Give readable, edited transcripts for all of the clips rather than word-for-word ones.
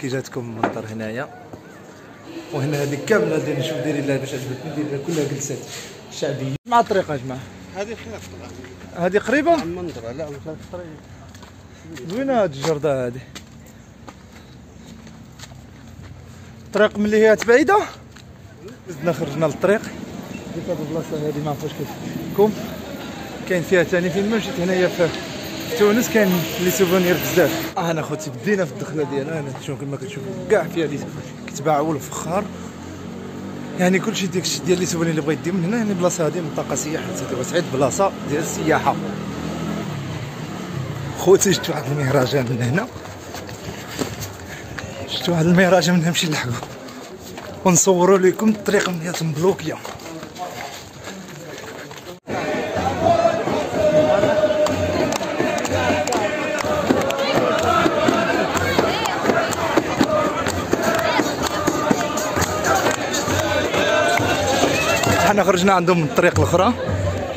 كي جاتكم المنظر هنايا. وهنا هذه كامله دايرين نشوف دايرين لها باش عجبتني، دايرين كلها جلسات شعبيه مع الطريقه يا جماعه. هذه خير هذه قريبه من المنظره. لا زوينه هذه الجرده هذه. الطريق ملي هي بعيده زدنا خرجنا للطريق. ديك هاد البلاصه هذه ما عرفتش كيفكم، كاين فيها ثاني فين ما مشيت هنايا في تونس كاين لي سوفونير بزاف. انا خوتي بدينا في الدخله ديالنا هنا شوف كما كتشوفوا كاع فيها لي كتباعوا الفخار، يعني كلشي داكشي ديال لي سوفونير اللي بغيت دير من هنا. يعني البلاصه هذه منطقه سياحيه سيدي بوسعيد، بلاصه ديال السياحه. خوتي شفت واحد المهرجان من هنا، شفت واحد المهرجان من هنا نمشي نلحقو ونصوروا لكم الطريقه من هي مبلوكيه. حنا خرجنا عندهم من الطريق الاخرى،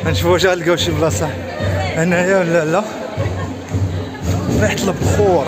نشوفوا واش غنلقاو شي بلاصه هنايا ولا لا. ريحه البخور.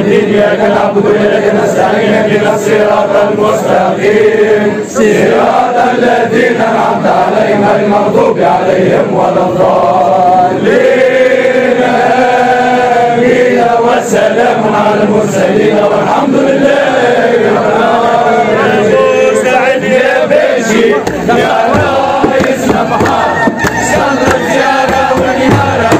إياك نعبد وإياك نستعين اهدنا الصراط المستقيم صراط الذين أنعمت عليهم غير المغضوب عليهم ولا الضالين. سلام على المرسلين والحمد لله رب العالمين. مستعد يا باشي يا رئيسنا بحار صلى الزيارة والنهارة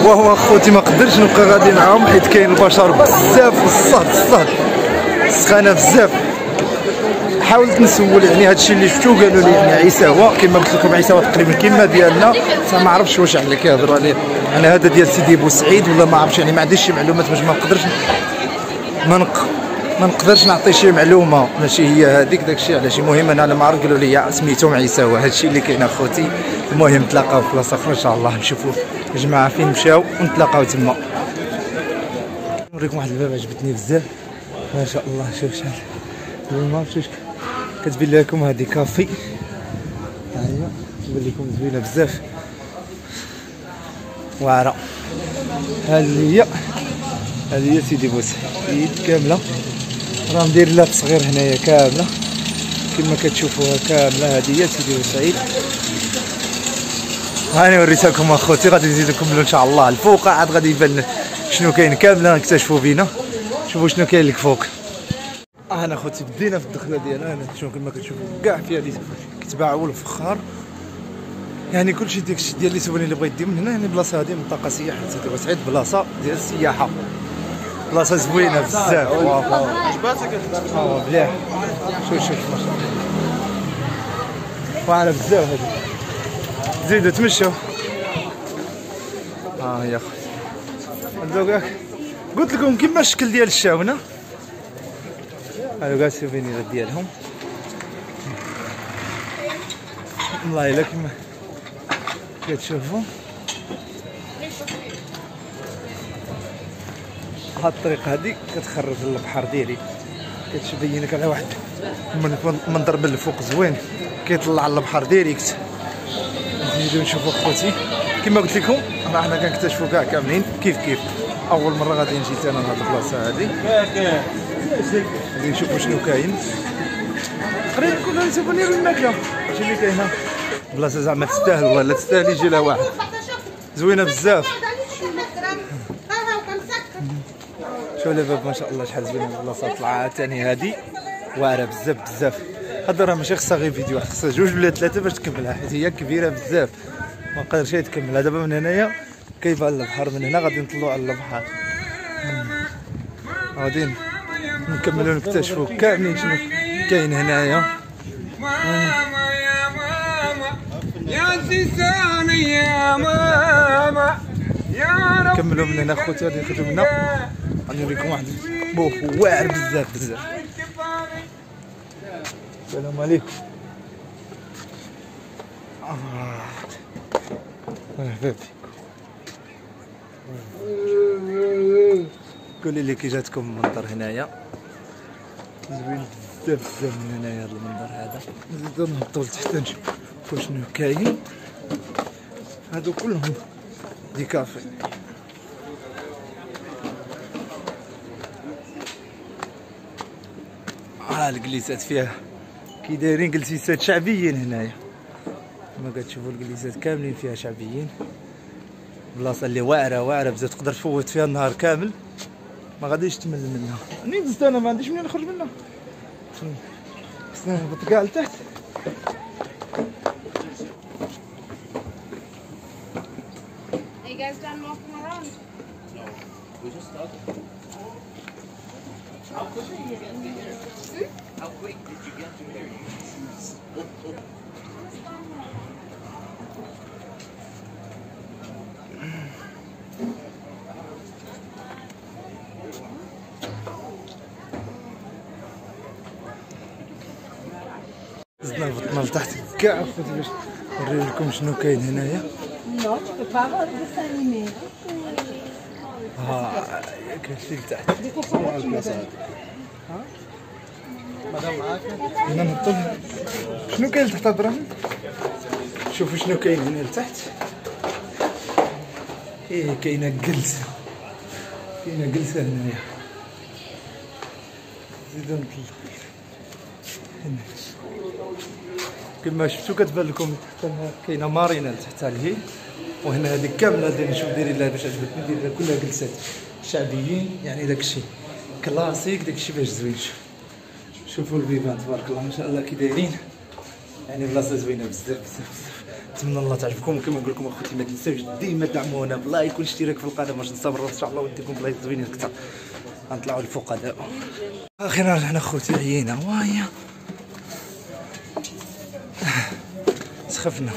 وهو خوتي ما قدرتش نبقى غادي معاهم حيت كاين البشر بزاف والصهد سخانه بزاف. حاولت نسول يعني هادشي اللي شفتو قالوا لي يعني عيساوه كما قلت لكم عيساوه تقريبا كما ديالنا، ما عرفتش واش على كيهضروا عليه انا هذا ديال سيدي بوسعيد ولا ما عرفتش يعني ما عنديش شي معلومات باش ما نقدرش نعطي شي معلومه ماشي هي هذيك داكشي علاش. المهم انا ما عرفت قالوا لي سميتهم عيساوه هادشي اللي كاين اخوتي. المهم تلاقاو في بلاصه اخرى ان شاء الله نشوفوا الجماعه فين مشاو ونتلاقاو تما. نوريكم واحد الباب عجبتني بزاف ما شاء الله. شوف شحال ما عرفتش كتبين لكم هذه كافي ايوا تبان لكم زوينه بزاف واعره. هذه هي سيدي بوسعيد كامله راه مدير لها تصغير هنايا كامله كما كتشوفوها كامله. هذه هي سيدي بوسعيد. هاني وريتها لكم اخوتي. غادي نزيدو نكملو ان شاء الله الفوق عاد غادي يبان شنو كاين كامله نكتشفوا بينا. شوفوا شنو كاين لك فوق. انا اخوتي بدينا في الدخله ديالنا هنا شنو كما كتشوفوا كاع فيها اللي كتباعوا الفخار يعني كلشي داكشي ديال اللي سولني اللي بغا يدي من هنا. يعني بلاصه هذه منطقه سياحه سيدي بوسعيد بلاصه ديال السياحه بلاصه زوينه بزاف. عجباتك مليح. شوف ما شاء الله واعره بزاف هذه. زيدوا تمشوا يا خويا قلت لكم كيما الشكل ديال الشاونه. هادو كاع السوفينيرات ديالهم والله الا كيما كتشوفوا. هاد الطريق هادي كتخرج للبحر ديالي كتبينك على واحد منظر من الفوق زوين كيطلع للبحر ديريكت. نزيدو نشوفو خوتي كما قلت لكم راه حنا كنكتشفوا كاع كاملين كيف اول مره غادي نجي انا لهاد البلاصه هادي. غادي نشوفوا شنو كاين تقريبا كلها سوفونير الماكله. هادشي اللي كاين هنا بلاصه زعما تستاهل والله لا تستاهل يجي لها واحد. زوينه بزاف. شوف الباب ما شاء الله شحال زوينه البلاصه. طلعه ثاني هادي واعره بزاف. هذا راه ماشي خصها غير فيديو خصها 2 ولا 3 باش تكملها حيت هي كبيره بزاف ما قادرش تكملها. دابا من هنايا كيبان البحر من هنا غادي نطلعوا على البحر غادي نكملوا نكتشفوا كاملين شنو كاين هنايا. يا زيزاني يا ماما يا رب. نكملوا من هنا خوتي غادي نخرجوا من هنا غادي نوريكم واحد بوف واعر بزاف. السلام عليكم. مرحبا بك. قولي لي كي جاتكم المنظر هنايا. زوين بزاف من هنايا هذا المنظر هذا. نزيدو نهبطو لتحت نشوفو شنو كاين. هادو كلهم دي كافي. الجليسات فيها كي دايرين جلسات شعبيين هنايا كما كتشوفوا الجليسات كاملين فيها شعبيين. بلاصه اللي واعره بزاف تقدر تفوت فيها النهار كامل ما غاديش تمل منها. منين نزلت انا ما عنديش منين نخرج منها. خصنا نهبط كاع لتحت. Are you guys done walking around? No, we just started. How quick did you get to here? How quick did you get to here? زدنا هبطنا لتحت كاع باش نوري لكم شنو كاين هنايا. Non, tu peux pas avoir le dessin animé. كنمشي لتحت. هنا نهبطو. شنو كاين لتحت ابراهيم؟ شوفوا شنو كاين هنا لتحت. كاينه جلسه. هنايا. زيدو نطلع. هنا. كما شفتوا كتبان لكم تحت كاينه مارينا لتحت عليه. وهنا هذيك كامله داير نشوف دايرين لها باش عجبتني داير لها كلها جلسات شعبيين يعني داكشي كلاسيك داكشي باش زوين. شوفوا الفيفان تبارك الله ما شاء الله كي دايرين يعني بلاصه زوينه بزاف. نتمنى الله تعجبكم كما نقول لكم اخوتي ما تنساوش ديما دعمونا بلايك والاشتراك في القناه باش نستمروا ان شاء الله ونديكم بلايص زوينين اكثر. غنطلعوا لفوق دابا اخيرا رجعنا اخوتي عيينا وايا سخفنا.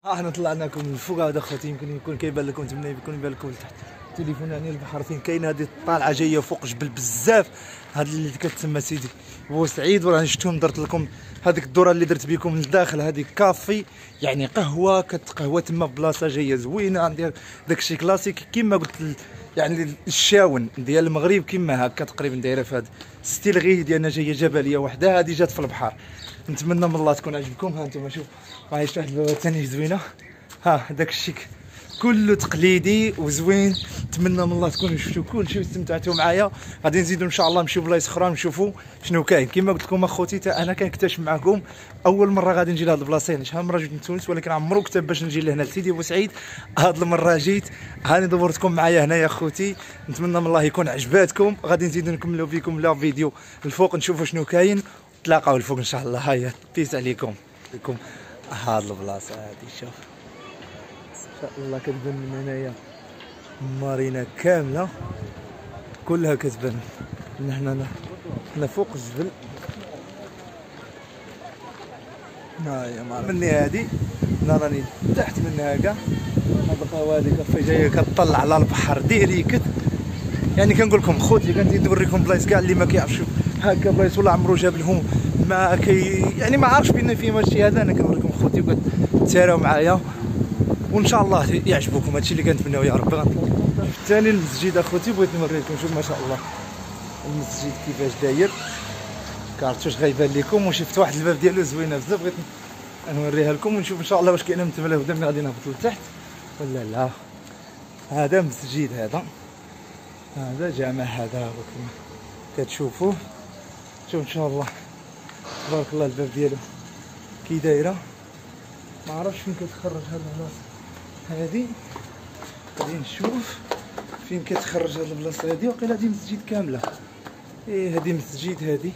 حنا طلعنا لكم الفوق هذا اخوتي يمكن يكون كيبان لكم تما يكون يبان لكم لتحت التليفون يعني البحر فين كاين هذه الطالعه جايه فوق جبل بزاف هذا اللي كتسمى سيدي بوسعيد وراني شفتهم درت لكم هذيك الدوره اللي درت بكم لداخل هذيك كافي يعني قهوه كتقهوى تما بلاصه جايه زوينه ندير داكشي كلاسيك كما قلت يعني الشاون ديال المغرب كما هكا تقريبا دايره في هذا ستيل غير ديالنا جايه جبليه وحده هذه جات في البحر. نتمنى من الله تكون عجبكم. ها انتم شوف معايا شي واحد البوابه ثانيه زوينه ها داك الشيك كله تقليدي وزوين. نتمنى من الله تكونوا شفتوا كلشي واستمتعتوا معايا. غادي نزيدوا ان شاء الله نمشيو بلايص اخرى نشوفوا شنو كاين. كما قلت لكم اخوتي انا كنكتشف معكم اول مره غادي نجي لهاد البلاصه يعني شحال مره جيت لتونس ولكن عمرو كتب باش نجي لهنا لسيدي بوسعيد. هاد المره جيت هاني دورتكم معايا هنا يا اخوتي. نتمنى من الله يكون عجباتكم. غادي نزيدوا نكملوا فيكم لا فيديو الفوق نشوفوا شنو كاين. تلاقاو الفوق ان شاء الله. هيا بيس عليكم هاد البلاصه هادي شوف ان شاء الله كتبان من هنايا مارينا كامله كلها كتبان من هنا فوق الجبل. هاهي مني هادي انا راني تحت منها كاع هاد القهوه هادي كافي جايه كطلع على البحر ديريكت يعني كنقول لكم خوتي كنزيد نوريكم بلايص كاع اللي ما كيعرفش هكا بلايص ولا عمرو جاب لهم ما يعني ما عارفش بان فيهم هادشي هذا. انا كنوريكم خوتي وكتساراو معايا وان شاء الله يعجبكم هادشي اللي كنتمناو يا ربي. ثاني المسجد اخوتي بغيت نوريكم شوف ما شاء الله المسجد كيفاش داير كارتوش غايبان لكم وشفت واحد الباب ديالو زوينه بزاف بغيت نوريها لكم ونشوف ان شاء الله واش كاينه من تما لهدا ملي غادي نهبطوا لتحت ولا لا. هذا مسجد هذا جامع هذا كما كتشوفوه. شوف ان شاء الله تبارك الله الباب ديالو كي دايره ما عرفتش فين كتخرج هاد البلاصه هادي. غادي نشوف فين كتخرج هاد البلاصه هادي. وقيلا هادي مسجد كامله هادي مسجد هادي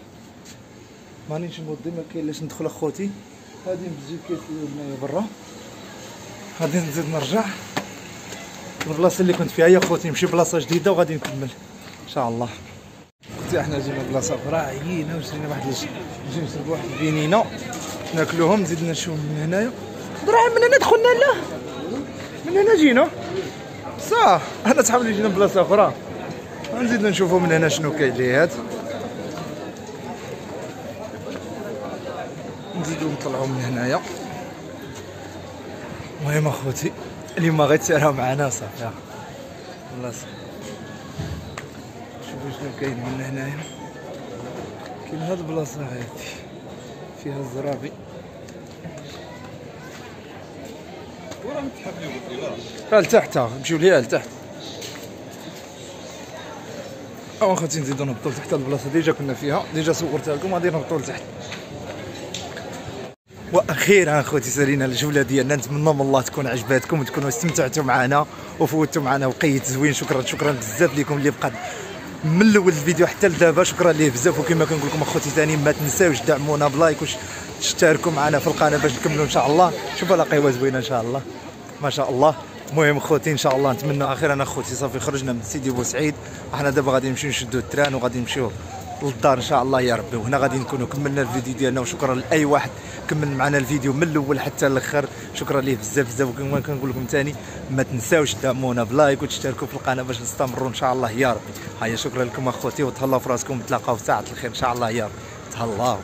مانيش مودي ما كاين لاش ندخل اخوتي. هادي مسجد كيتسيو هنايا برا. غادي نزيد نرجع البلاصه اللي كنت فيها يا خوتي نمشي بلاصه جديده وغادي نكمل ان شاء الله. خوتي احنا جينا بلاصه اخرى عيينا وشرينا واحد نجي نشربوا واحد البنينه ناكلوهم. نزيد نشوف من هنايا دراهم من هنا دخلنا لا من هنا جينا صح. انا صحاب اللي جينا بلاصه اخرى نزيد نشوفوا من هنا شنو كاين لي هاد. نزيدو نطلعوا من هنايا. المهم اخوتي اليوم غير تسيروا معنا صافي خلاص. شوفوا شنو كاين من هنايا. كاين هاد البلاصه هادي فيها الزرابي لتحت نمشيو ليها لتحت. اخوتي نزيدو نهبطو لتحت البلاصه ديجا كنا فيها ديجا صورتها لكم. غادي نهبطو لتحت. واخيرا اخوتي سالينا الجوله ديالنا. نتمنى من الله تكون عجباتكم وتكونوا استمتعتوا معنا وفوتوا معنا وقيت زوين. شكرا بزاف لكم اللي بقى من الاول الفيديو حتى لدابا. شكرا ليه بزاف. وكما كنقول لكم اخوتي ثاني ما تنساوش دعمونا بلايك وتشتركوا معنا في القناه باش نكملوا ان شاء الله. شوفوا لا قهوه زوينه ان شاء الله ما شاء الله. المهم خوتي ان شاء الله نتمنى اخيرا اخوتي صافي خرجنا من سيدي بوسعيد. احنا دابا غادي نمشيو نشدوا التران وغادي نمشيو للدار ان شاء الله يا ربي. وهنا غادي نكونوا كملنا الفيديو ديالنا. وشكرا لاي واحد كمل معنا الفيديو من الاول حتى الاخر. شكرا ليه بزاف. وكما كنقول لكم ثاني ما تنساوش تدعمونا بلايك وتشتركوا في القناه باش نستمروا ان شاء الله يا ربي. هيا شكرا لكم اخوتي وتهلاو في راسكم. نتلاقاو في ساعه الخير ان شاء الله يا ربي. تهلاو.